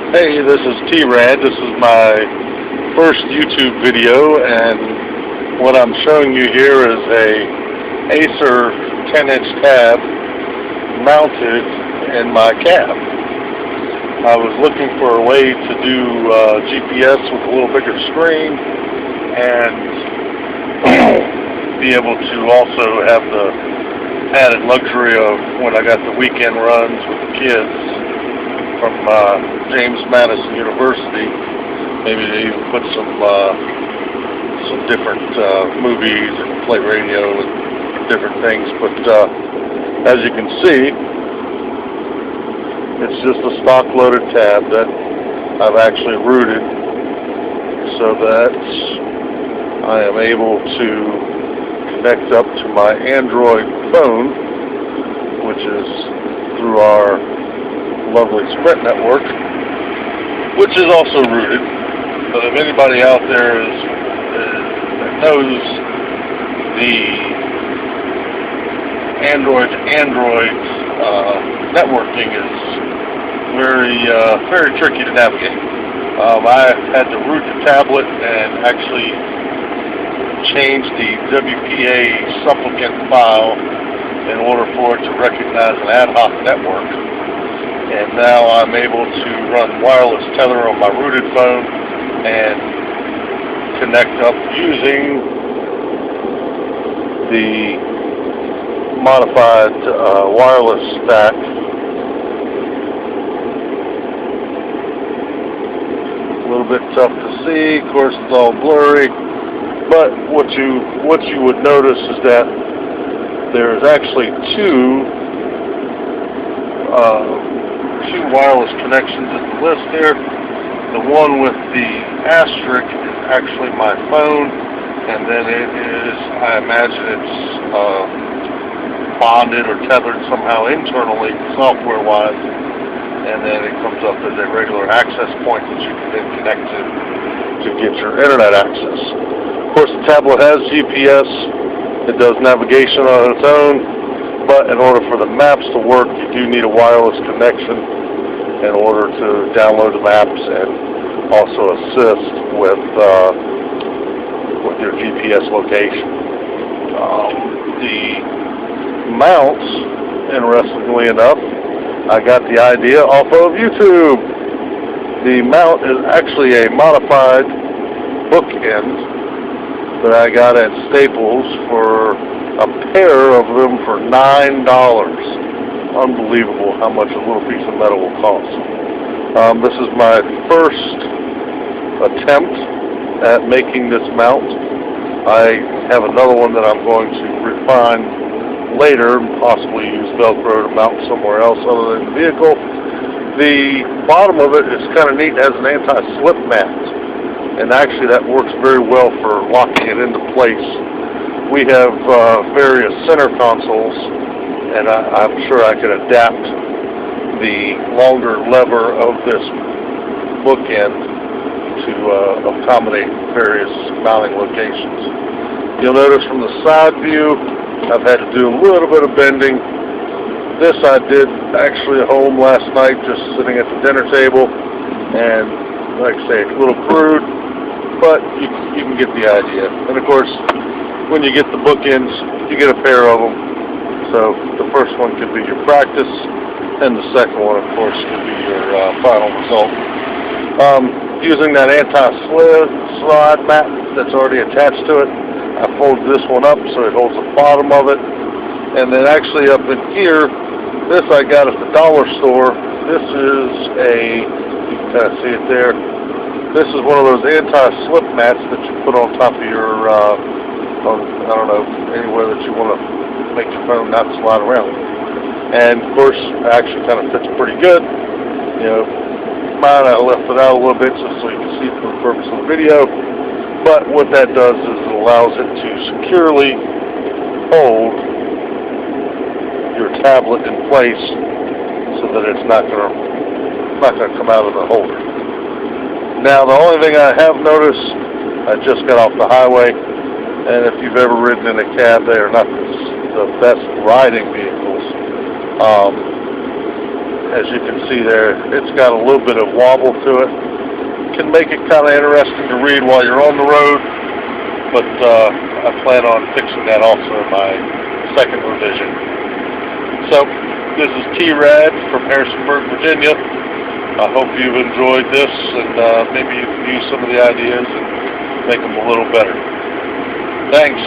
Hey, this is T-Rad. This is my first YouTube video, and what I'm showing you here is a Acer 10-inch tab mounted in my cab. I was looking for a way to do GPS with a little bigger screen and be able to also have the added luxury of when I got the weekend runs with the kids from James Madison University, maybe they even put some different movies and play radio and different things. But as you can see, it's just a stock loaded tab that I've actually rooted so that I am able to connect up to my Android phone, which is through our lovely Sprint network, which is also rooted. But if anybody out there that knows the Android networking is very tricky to navigate. I had to root the tablet and actually change the WPA supplicant file in order for it to recognize an ad hoc network. And now I'm able to run wireless tether on my rooted phone and connect up using the modified wireless stack. A little bit tough to see, of course it's all blurry, but what you would notice is that there's actually two wireless connections in the list here. The one with the asterisk is actually my phone, and then it is, I imagine it's bonded or tethered somehow internally, software-wise, and then it comes up as a regular access point that you can then connect to get your internet access. Of course, the tablet has GPS. It does navigation on its own, but in order for the maps to work, you do need a wireless connection in order to download the maps and also assist with your GPS location. The mounts, interestingly enough, I got the idea off of YouTube. The mount is actually a modified bookend that I got at Staples for a pair of them for $9. Unbelievable how much a little piece of metal will cost. This is my first attempt at making this mount. I have another one that I'm going to refine later and possibly use Velcro to mount somewhere else other than the vehicle. The bottom of it is kind of neat. It has an anti-slip mat, and actually that works very well for locking it into place. We have various center consoles, and I'm sure I could adapt the longer lever of this bookend to accommodate various mounting locations. You'll notice from the side view, I've had to do a little bit of bending. This I did actually at home last night, just sitting at the dinner table, and like I say, it's a little crude, but you can get the idea. And of course, when you get the bookends, you get a pair of them. So the first one could be your practice, and the second one, of course, could be your final result. Using that anti-slide mat that's already attached to it, I folded this one up so it holds the bottom of it. And then actually up in here, this I got at the dollar store. This is you can kind of see it there. This is one of those anti-slip mats that you put on top of your, I don't know, anywhere that you want to make your phone not slide around. And of course, it actually kind of fits pretty good. You know, mine I left it out a little bit just so you can see it for the purpose of the video. But what that does is it allows it to securely hold your tablet in place so that it's not going to come out of the holder. Now, the only thing I have noticed, I just got off the highway, and if you've ever ridden in a cab, they are not the best riding vehicles. As you can see there, it's got a little bit of wobble to it. Can make it kind of interesting to read while you're on the road, but I plan on fixing that also in my second revision. So, this is T-Rad from Harrisonburg, Virginia. I hope you've enjoyed this, and maybe you can use some of the ideas and make them a little better. Thanks.